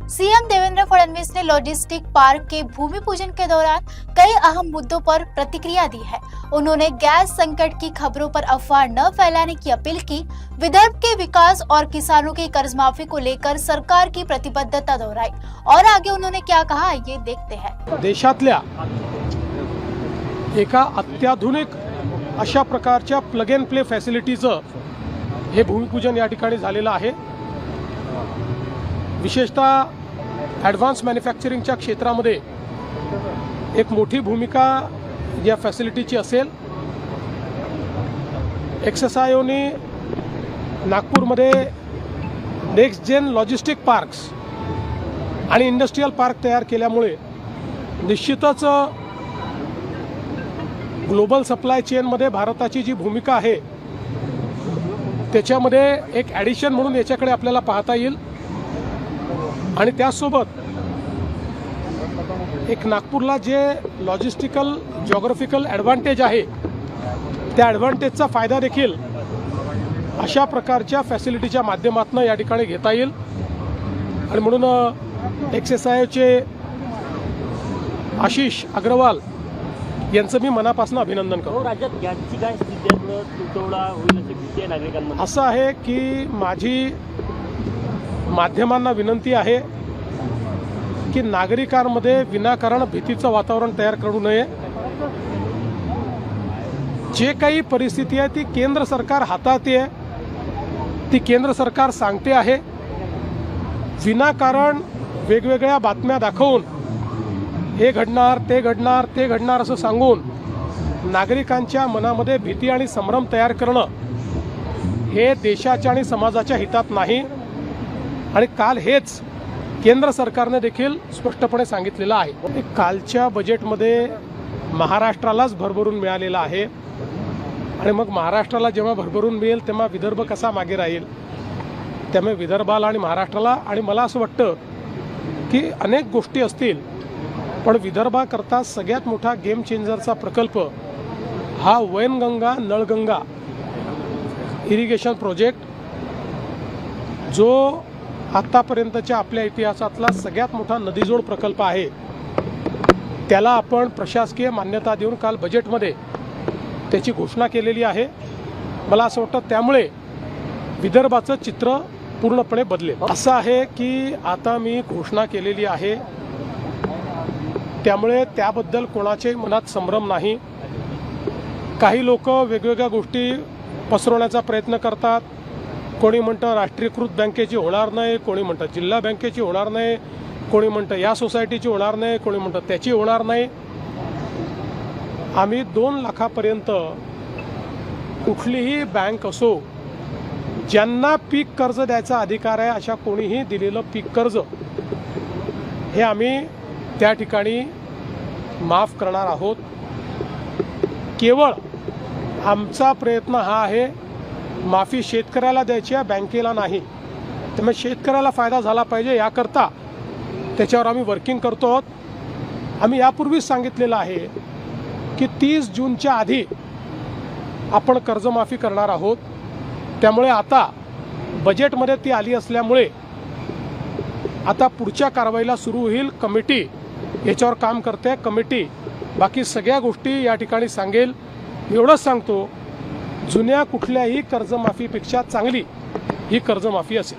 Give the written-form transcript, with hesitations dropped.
CM Devendra Fadnavis ने logistic park के भूमि पूजन के दौरान कई अहम मुद्दों पर प्रतिक्रिया दी है। उन्होंने गैस संकट की खबरों पर अफवाह न फैलाने की अपील की। विदर्भ के विकास और किसानों की कर्ज माफी को लेकर सरकार की प्रतिबद्धता दोहराई और आगे उन्होंने क्या कहा, ये देखते हैं। देशातल्या एका अत्याधुनिक अशा प्रकारच्या प्लग एंड प्ले फॅसिलिटीचं हे भूमिपूजन या ठिकाणी झालेलं आहे। विशेषतः ॲडव्हान्स मॅन्युफॅक्चरिंगच्या क्षेत्रामध्ये एक मोठी भूमिका या फॅसिलिटीची असेल। एक्सएसआयओने नागपूरमध्ये नेक्स्ट जेन लॉजिस्टिक पार्क्स आणि इंडस्ट्रियल पार्क तयार केल्यामुळे निश्चितच ग्लोबल सप्लाय चेनमध्ये भारताची जी भूमिका आहे त्याच्यामध्ये एक ॲडिशन म्हणून याच्याकडे आपल्याला पाहता येईल। आणि त्यासोबत एक नागपूरला जे लॉजिस्टिकल जिओग्राफिकल ॲडव्हान्टेज आहे त्या ॲडव्हान्टेजचा फायदा देखील अशा प्रकारच्या फॅसिलिटीच्या माध्यमातून या ठिकाणी घेता येईल। आणि म्हणून एक्सएसआयओचे आशिष अग्रवाल यांचं मी मनापासून अभिनंदन करतो। राज्यात गॅसची काय स्थिती आहे, तुटवडा होईल अशी भीती आहे नागरिकांमध्ये। असं आहे की माझी माध्यमांना विनंती आहे की नागरिकांमध्ये विनाकारण भीतीचं वातावरण तयार करू नये। जे काही परिस्थिती आहे ती केंद्र सरकार हाताळते आहे, ती केंद्र सरकार सांगते आहे। विनाकारण वेगवेगळ्या बातम्या दाखवून हे घडणार ते घडणार ते घडणार असं सांगून नागरिकांच्या मनामध्ये भीती आणि संभ्रम तयार करणं हे देशाच्या आणि समाजाच्या हितात नाही। आणि काल हेच केंद्र सरकारने देखील स्पष्टपणे सांगितलेलं आहे। कालच्या बजेटमध्ये महाराष्ट्रालाच भरभरून मिळालेला आहे आणि मग महाराष्ट्राला जेव्हा भरभरून मिळेल तेव्हा विदर्भ कसा मागे राहील। त्यामुळे विदर्भाला आणि महाराष्ट्राला आणि मला असं वाटतं की अनेक गोष्टी असतील पण विदर्भाकरता सगळ्यात मोठा गेम चेंजरचा प्रकल्प हा वैनगंगा नळगंगा इरिगेशन प्रोजेक्ट जो आतापर्यंतच्या आपल्या इतिहासातला सगळ्यात मोठा नदीजोड प्रकल्प आहे त्याला आपण प्रशासकीय मान्यता देऊन काल बजेटमध्ये त्याची घोषणा केलेली आहे। मला असं वाटतं त्यामुळे विदर्भाचं चित्र पूर्णपणे बदलेल। असं आहे की आता मी घोषणा केलेली आहे त्यामुळे त्याबद्दल कोणाच्याही मनात संभ्रम नाही। काही लोक वेगवेगळ्या गोष्टी पसरवण्याचा प्रयत्न करतात। कोणी म्हणतं राष्ट्रीयकृत बँकेची होणार नाही, कोणी म्हणतं जिल्हा बँकेची होणार नाही, कोणी म्हणतं या सोसायटीची होणार नाही, कोणी म्हणतं त्याची होणार नाही। आम्ही 2 लाखापर्यंत कुठलीही बँक असो ज्यांना पीक कर्ज द्यायचा अधिकार आहे अशा कोणीही दिलेलं पीक कर्ज हे आम्ही त्या ठिकाणी माफ करणार आहोत। केवळ आमचा प्रयत्न हा आहे माफी शेतकऱ्याला द्यायची आहे, बँकेला नाही। त्यामुळे शेतकऱ्याला फायदा झाला पाहिजे याकरता त्याच्यावर आम्ही वर्किंग करतो आहोत। आम्ही यापूर्वीच सांगितलेलं आहे की 30 जूनच्या आधी आपण कर्जमाफी करणार आहोत। त्यामुळे आता बजेटमध्ये ती आली असल्यामुळे आता पुढच्या कारवाईला सुरू होईल। कमिटी याच्यावर काम करते, कमिटी बाकी सगळ्या गोष्टी या ठिकाणी सांगेल। एवढंच सांगतो जुन्या कुठल्याही कर्जमाफीपेक्षा चांगली ही कर्जमाफी असेल।